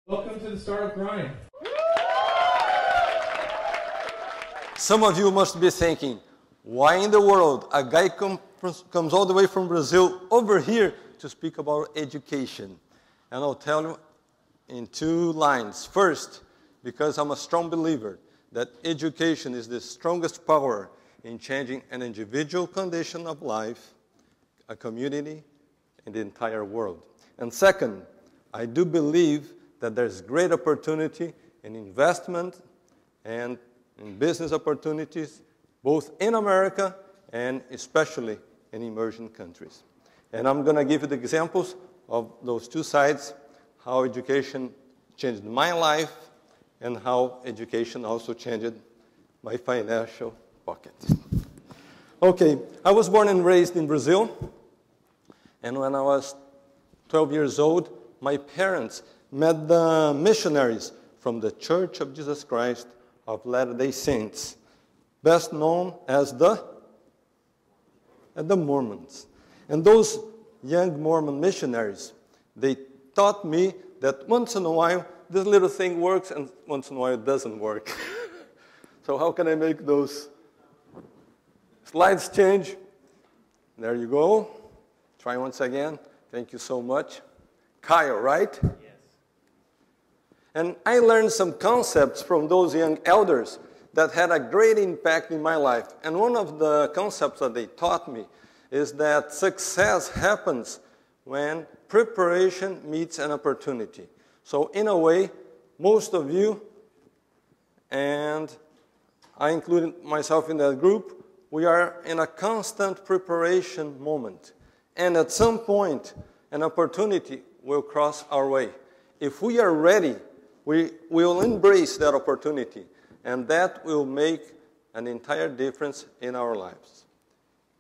Welcome to the Startup Grind. Some of you must be thinking, why in the world a guy comes all the way from Brazil over here to speak about education? And I'll tell you in 2 lines. First, because I'm a strong believer that education is the strongest power in changing an individual condition of life, a community, and the entire world. And second, I do believe that there's great opportunity in investment and in business opportunities, both in America and especially in emerging countries. And I'm going to give you the examples of those 2 sides, how education changed my life and how education also changed my financial pocket. Okay, I was born and raised in Brazil, and when I was 12 years old, my parents met the missionaries from the Church of Jesus Christ of Latter-day Saints, best known as the Mormons. And those young Mormon missionaries, they taught me that once in a while, this little thing works and once in a while it doesn't work. So how can I make those slides change? There you go. Try once again. Thank you so much. Kyle, right? Yes. And I learned some concepts from those young elders that had a great impact in my life. And one of the concepts that they taught me is that success happens when preparation meets an opportunity. So in a way, most of you, and I included myself in that group, we are in a constant preparation moment. And at some point, an opportunity will cross our way. If we are ready, we will embrace that opportunity, and that will make an entire difference in our lives.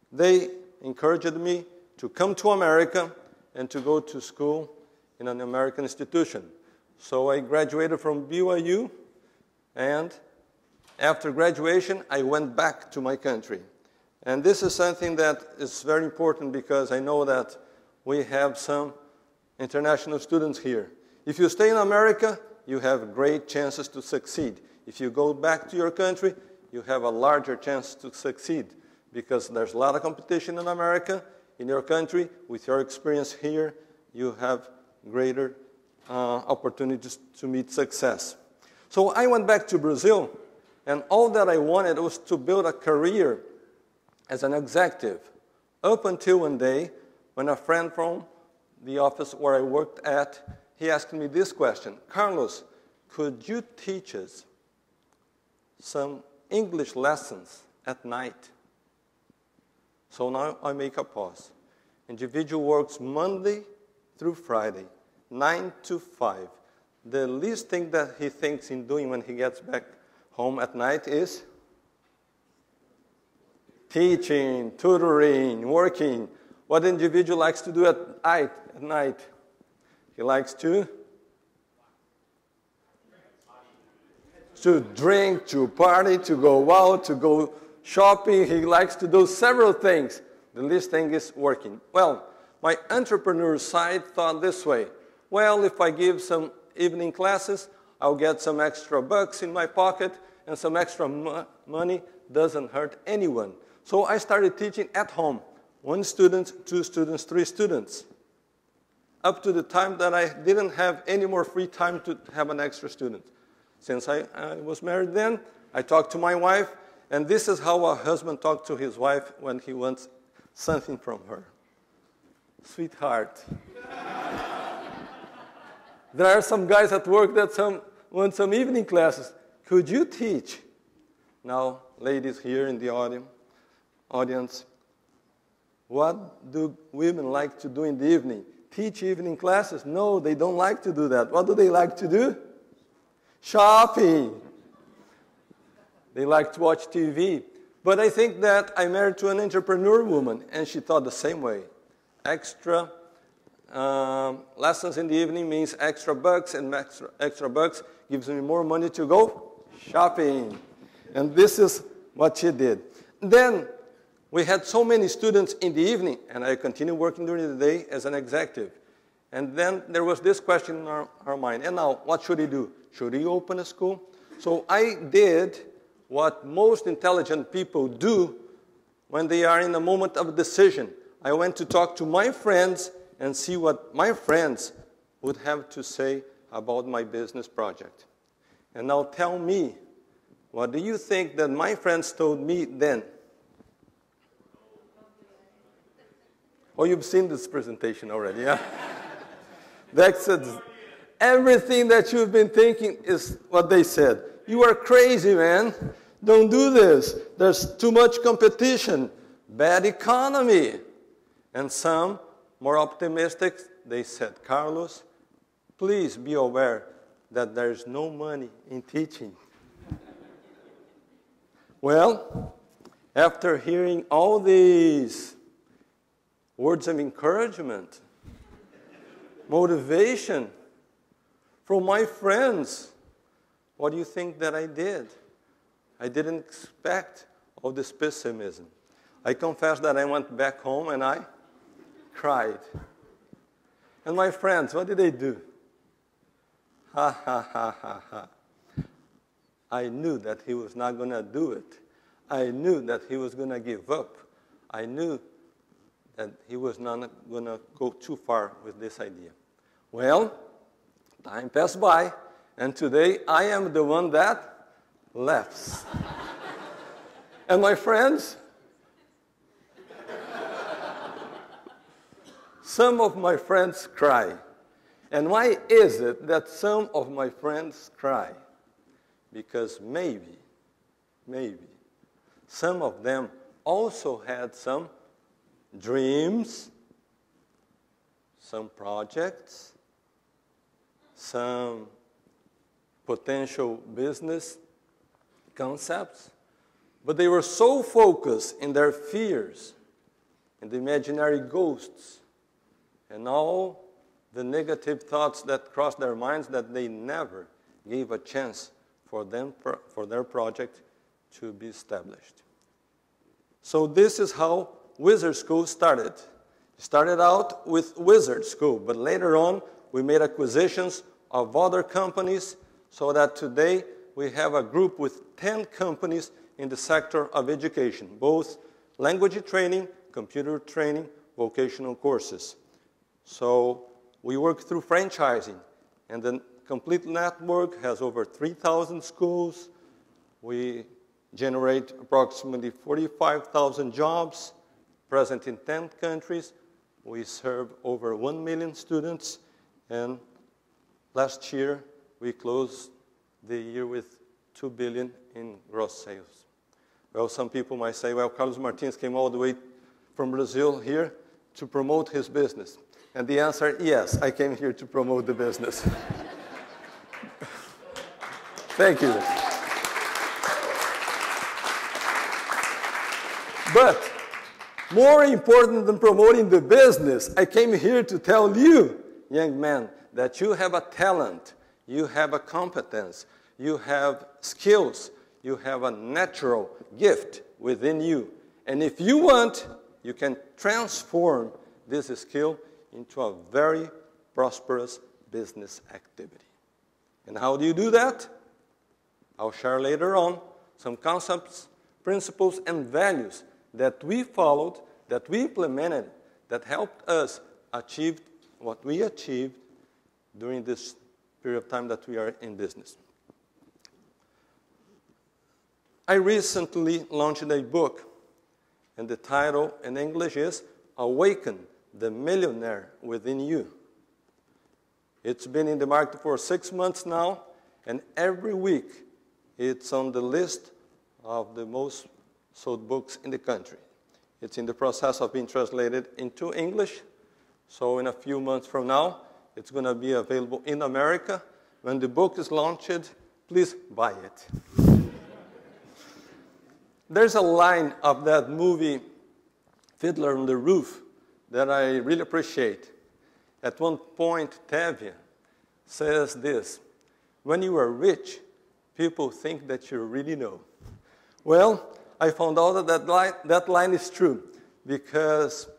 They encouraged me to come to America and to go to school in an American institution. So I graduated from BYU, and after graduation, I went back to my country. And this is something that is very important because I know that we have some international students here. If you stay in America, you have great chances to succeed. If you go back to your country, you have a larger chance to succeed because there's a lot of competition in America. In your country, with your experience here, you have greater opportunities to meet success. So I went back to Brazil, and all that I wanted was to build a career as an executive, up until one day when a friend from the office where I worked at, he asked me this question: Carlos, could you teach us some English lessons at night? So now I make a pause. Individual works Monday through Friday, 9 to 5. The least thing that he thinks in doing when he gets back home at night is teaching, tutoring, working. What the individual likes to do at night? He likes to drink, to party, to go out, to go shopping. He likes to do several things. The least thing is working. Well, my entrepreneur side thought this way. Well, if I give some evening classes, I'll get some extra bucks in my pocket, and some extra money doesn't hurt anyone. So I started teaching at home. 1 student, 2 students, 3 students. Up to the time that I didn't have any more free time to have an extra student. Since I was married then, I talked to my wife, and this is how a husband talks to his wife when he wants something from her. Sweetheart. There are some guys at work that want some evening classes. Could you teach? Now, ladies here in the audience, what do women like to do in the evening? Teach evening classes? No, they don't like to do that. What do they like to do? Shopping. They like to watch TV. But I think that I married to an entrepreneur woman, and she thought the same way. Extra lessons in the evening means extra bucks, and extra bucks gives me more money to go shopping. And this is what she did. Then we had so many students in the evening, and I continued working during the day as an executive. And then there was this question in our mind. And now, what should he do? Should he open a school? So I did what most intelligent people do when they are in a moment of decision. I went to talk to my friends and see what my friends would have to say about my business project. And now tell me, what do you think that my friends told me then? Oh, you've seen this presentation already, yeah? That said, everything that you've been thinking is what they said. You are crazy, man. Don't do this. There's too much competition. Bad economy. And some, more optimistic, they said, Carlos, please be aware that there's no money in teaching. Well, after hearing all these words of encouragement, motivation from my friends, what do you think that I did? I didn't expect all this pessimism. I confess that I went back home and I cried. And my friends, what did they do? Ha, ha, ha, ha, ha. I knew that he was not going to do it. I knew that he was going to give up. I knew that he was not going to go too far with this idea. Well, time passed by, and today I am the one that laughs. And my friends, some of my friends cry. And why is it that some of my friends cry? Because maybe, some of them also had some dreams, some projects, some potential business concepts, but they were so focused in their fears, in the imaginary ghosts, and all the negative thoughts that crossed their minds that they never gave a chance for their project to be established. So this is how Wizard School started. It started out with Wizard School, but later on we made acquisitions of other companies so that today we have a group with 10 companies in the sector of education, both language training, computer training, vocational courses. So we work through franchising, and the complete network has over 3,000 schools. We generate approximately 45,000 jobs, present in 10 countries. We serve over 1 million students, and last year we closed the year with $2 billion in gross sales. Well, some people might say, well, Carlos Martins came all the way from Brazil here to promote his business. And the answer, yes, I came here to promote the business. Thank you. But more important than promoting the business, I came here to tell you, young man, that you have a talent, you have a competence, you have skills, you have a natural gift within you. And if you want, you can transform this skill into a very prosperous business activity. And how do you do that? I'll share later on some concepts, principles, and values that we followed, that we implemented, that helped us achieve what we achieved during this period of time that we are in business. I recently launched a book, and the title in English is Awaken the Millionaire Within You. It's been in the market for 6 months now, and every week it's on the list of the most sold books in the country. It's in the process of being translated into English, so in a few months from now, it's going to be available in America. When the book is launched, please buy it. There's a line of that movie, Fiddler on the Roof, that I really appreciate. At one point, Tevye says this: when you are rich, people think that you really know. Well, I found out that that line is true, because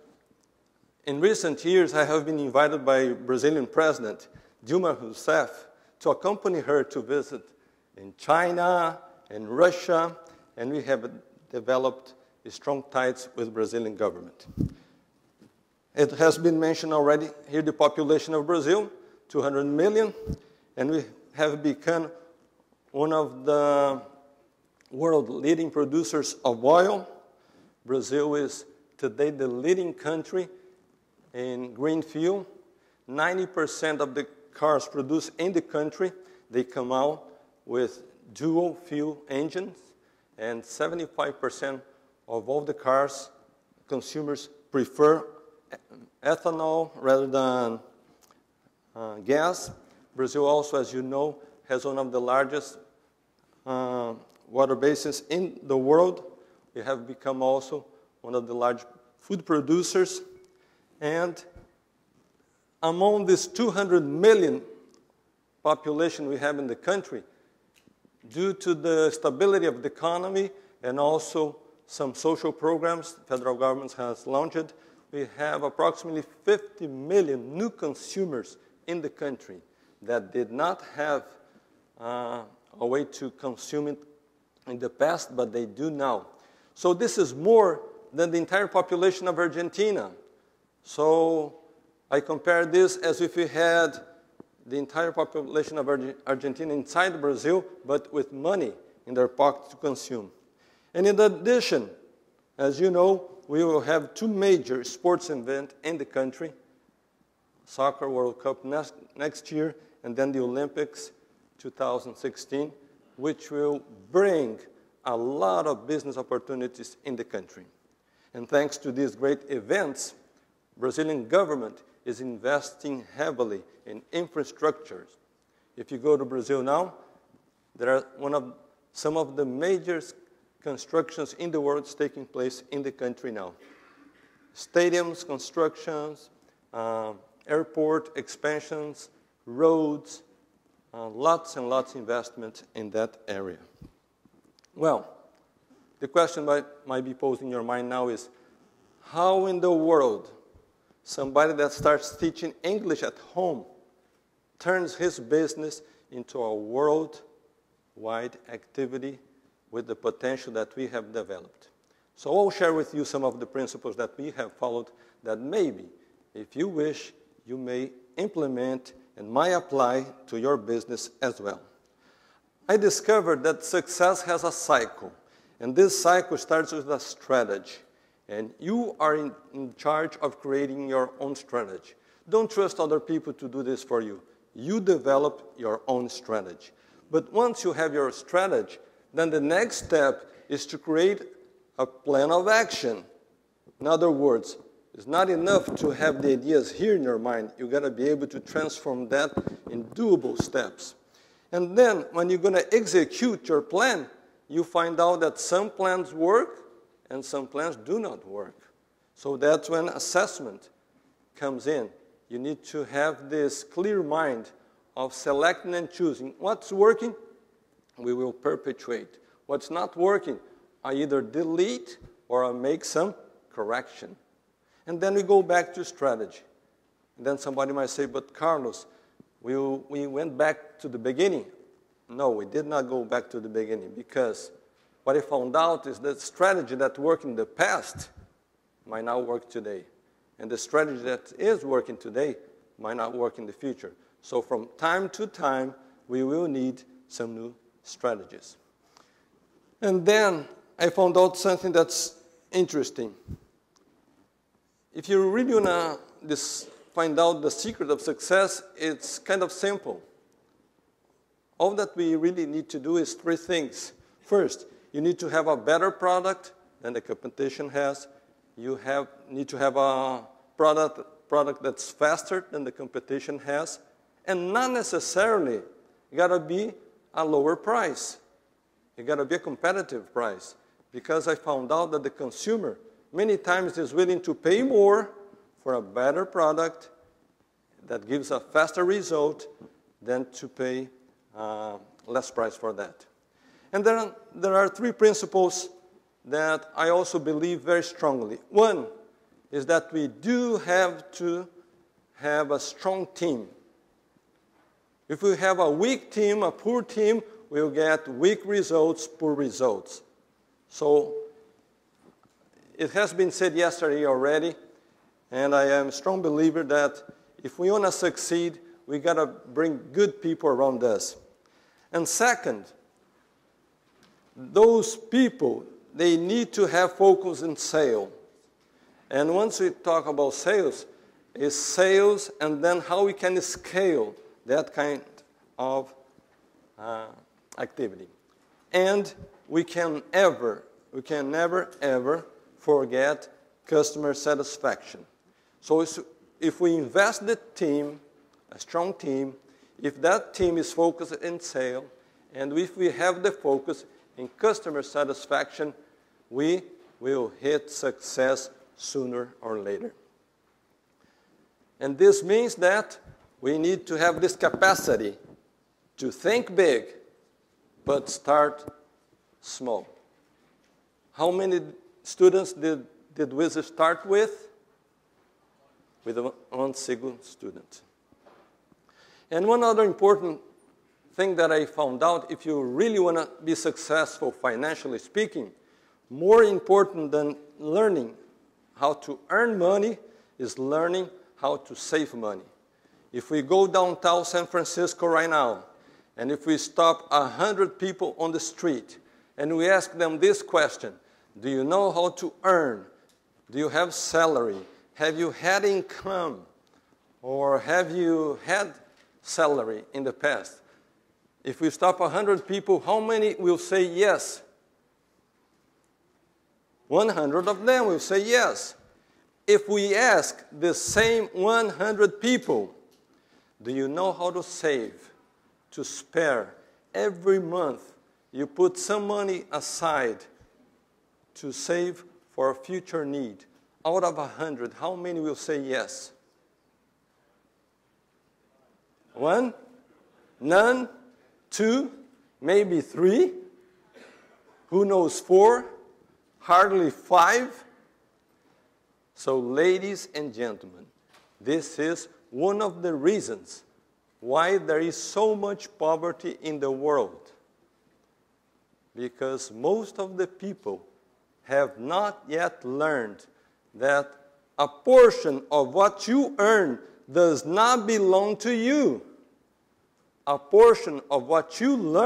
in recent years, I have been invited by Brazilian President Dilma Rousseff to accompany her to visit in China and Russia, and we have developed strong ties with the Brazilian government. It has been mentioned already here, the population of Brazil, 200 million, and we have become one of the world leading producers of oil. Brazil is today the leading country in green fuel. 90% of the cars produced in the country, they come out with dual fuel engines, and 75% of all the cars, consumers prefer ethanol rather than gas. Brazil also, as you know, has one of the largest water basins in the world. We have become also one of the large food producers. And among this 200 million population we have in the country, due to the stability of the economy and also some social programs the federal government has launched, we have approximately 50 million new consumers in the country that did not have a way to consume it in the past, but they do now. So this is more than the entire population of Argentina. So I compare this as if we had the entire population of Argentina inside Brazil, but with money in their pocket to consume. And in addition, as you know, we will have two major sports events in the country, Soccer World Cup next year, and then the Olympics 2016, which will bring a lot of business opportunities in the country. And thanks to these great events, Brazilian government is investing heavily in infrastructures. If you go to Brazil now, there are some of the major constructions in the world taking place in the country now. Stadiums, constructions, airport expansions, roads, lots and lots of investment in that area. Well, the question might be posed in your mind now is, how in the world somebody that starts teaching English at home turns his business into a worldwide activity with the potential that we have developed? So I'll share with you some of the principles that we have followed that maybe, if you wish, you may implement and might apply to your business as well. I discovered that success has a cycle, and this cycle starts with a strategy. And you are in charge of creating your own strategy. Don't trust other people to do this for you. You develop your own strategy. But once you have your strategy, then the next step is to create a plan of action. In other words, it's not enough to have the ideas here in your mind. You've got to be able to transform that in doable steps. And then when you're going to execute your plan, you find out that some plans work and some plans do not work. So that's when assessment comes in. You need to have this clear mind of selecting and choosing. What's working, we will perpetuate. What's not working, I either delete or I make some correction. And then we go back to strategy. And then somebody might say, but Carlos, we went back to the beginning. No, we did not go back to the beginning, because what I found out is that strategy that worked in the past might not work today. And the strategy that is working today might not work in the future. So from time to time, we will need some new strategies. And then I found out something that's interesting. If you really want to find out the secret of success, it's kind of simple. All that we really need to do is three things. First, you need to have a better product than the competition has. You need to have a product that's faster than the competition has. And not necessarily got to be a lower price. It got to be a competitive price. Because I found out that the consumer many times is willing to pay more for a better product that gives a faster result than to pay less price for that. And there are three principles that I also believe very strongly. One is that we do have to have a strong team. If we have a weak team, a poor team, we'll get weak results, poor results. So it has been said yesterday already, and I am a strong believer that if we want to succeed, we got to bring good people around us. And second, those people, they need to have focus in sales. And once we talk about sales, it's sales and then how we can scale that kind of activity. And we can never, ever forget customer satisfaction. So if we invest the team, a strong team, if that team is focused in sales, and if we have the focus in customer satisfaction, we will hit success sooner or later. And this means that we need to have this capacity to think big, but start small. How many students did we start with? With one single student. And one other important thing that I found out, if you really want to be successful financially speaking, more important than learning how to earn money is learning how to save money. If we go downtown San Francisco right now, and if we stop 100 people on the street, and we ask them this question, do you know how to earn? Do you have salary? Have you had income? Or have you had salary in the past? If we stop 100 people, how many will say yes? 100 of them will say yes. If we ask the same 100 people, do you know how to save, to spare? Every month, you put some money aside to save for a future need. Out of 100, how many will say yes? 1? None? 2? Maybe 3? Who knows 4? Hardly 5? So, ladies and gentlemen, this is one of the reasons why there is so much poverty in the world. Because most of the people have not yet learned that a portion of what you earn does not belong to you. A portion of what you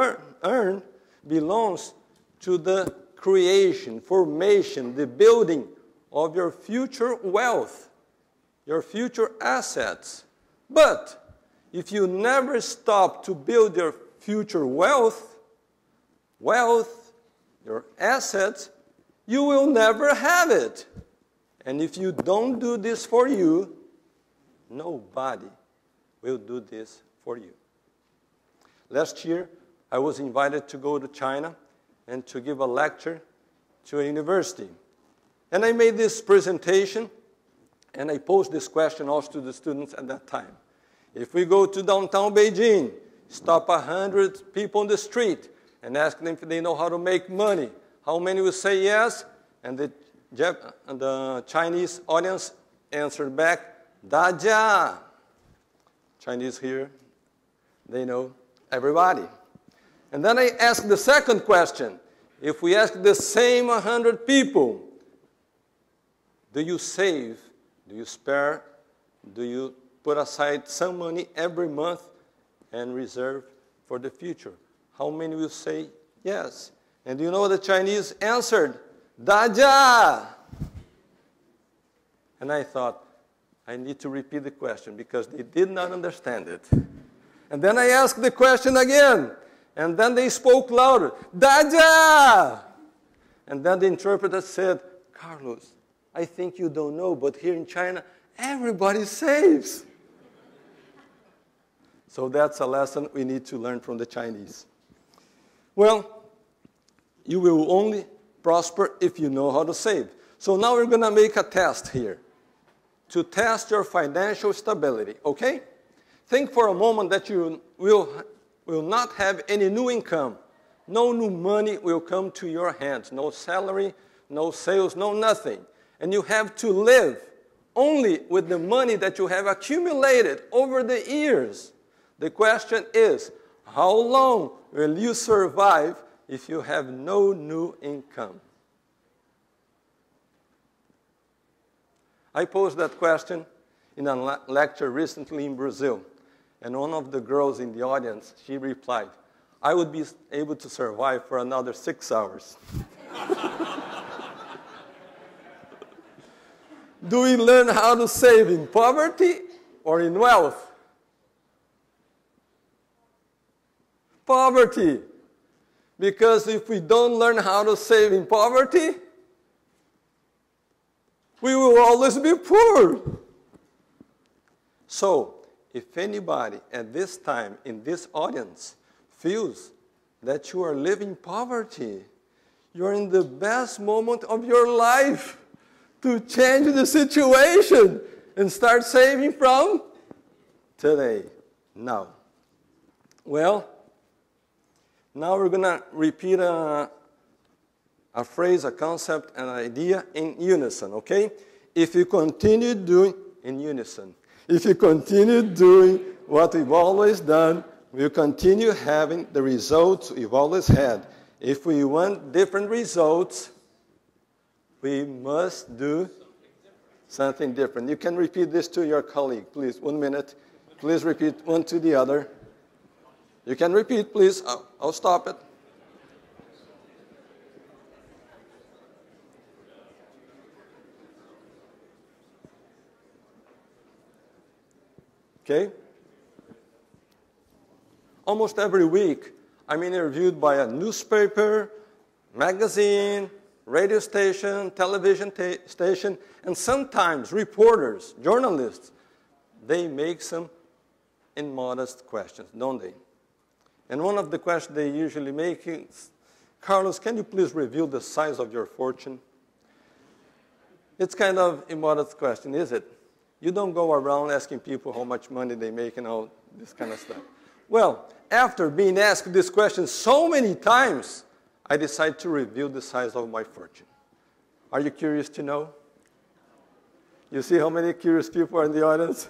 earn belongs to the creation, formation, the building of your future wealth, your future assets. But if you never stop to build your future wealth, your assets, you will never have it. And if you don't do this for you, nobody will do this for you. Last year, I was invited to go to China and to give a lecture to a university. And I made this presentation, and I posed this question also to the students at that time. If we go to downtown Beijing, stop 100 people on the street, and ask them if they know how to make money, how many will say yes? And the Chinese audience answered back, Dajia. Chinese here, they know everybody. And then I asked the second question. If we ask the same 100 people, do you save? Do you spare? Do you put aside some money every month and reserve for the future? How many will say yes? And do you know what the Chinese answered? Dajia! And I thought, I need to repeat the question because they did not understand it. And then I asked the question again. And then they spoke louder, Dajia! And then the interpreter said, Carlos, I think you don't know, but here in China, everybody saves. So that's a lesson we need to learn from the Chinese. Well, you will only prosper if you know how to save. So now we're going to make a test here to test your financial stability, okay? Think for a moment that you will not have any new income. No new money will come to your hands. No salary, no sales, no nothing. And you have to live only with the money that you have accumulated over the years. The question is, how long will you survive if you have no new income? I posed that question in a lecture recently in Brazil, and one of the girls in the audience, she replied, I would be able to survive for another 6 hours. Do we learn how to save in poverty or in wealth? Poverty. Because if we don't learn how to save in poverty, we will always be poor. So, if anybody at this time in this audience feels that you are living poverty, you're in the best moment of your life to change the situation and start saving from today, now. Well, now we're going to repeat a phrase, a concept, an idea in unison, okay? If you continue doing, in unison, if you continue doing what we've always done, we'll continue having the results we've always had. If we want different results, we must do something different. You can repeat this to your colleague, please. 1 minute. Please repeat one to the other. You can repeat, please. I'll stop it. Okay? Almost every week, I'm interviewed by a newspaper, magazine, radio station, television station, and sometimes reporters, journalists. They make some immodest questions, don't they? And one of the questions they usually make is, Carlos, can you please reveal the size of your fortune? It's kind of immodest question, is it? You don't go around asking people how much money they make and all this kind of stuff. Well, after being asked this question so many times, I decided to reveal the size of my fortune. Are you curious to know? You see how many curious people are in the audience?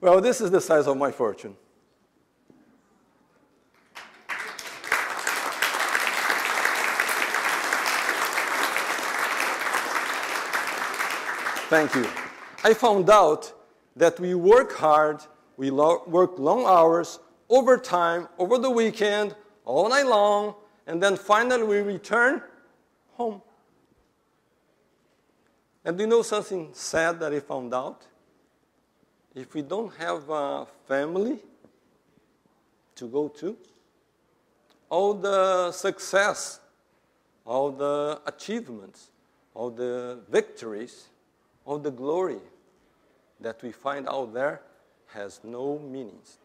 Well, this is the size of my fortune. Thank you. I found out that we work hard, we work long hours, overtime, over the weekend, all night long, and then finally we return home. And do you know something sad that I found out? If we don't have a family to go to, all the success, all the achievements, all the victories, all the glory that we find out there has no meanings.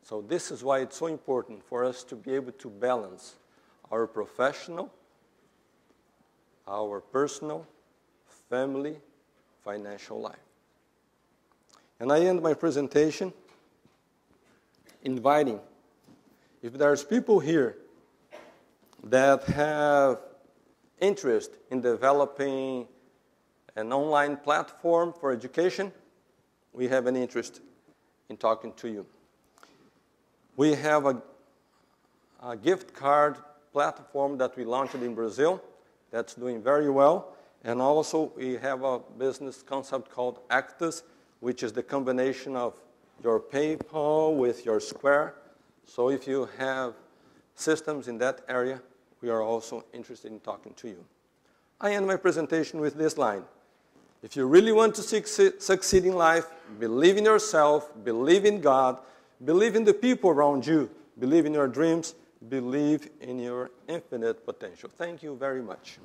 So this is why it's so important for us to be able to balance our professional, our personal, family, financial life. And I end my presentation inviting, if there's people here that have interest in developing an online platform for education, we have an interest in talking to you. We have a gift card platform that we launched in Brazil that's doing very well. And also we have a business concept called Actus, which is the combination of your PayPal with your Square. So if you have systems in that area, we are also interested in talking to you. I end my presentation with this line. If you really want to succeed in life, believe in yourself, believe in God, believe in the people around you, believe in your dreams, believe in your infinite potential. Thank you very much.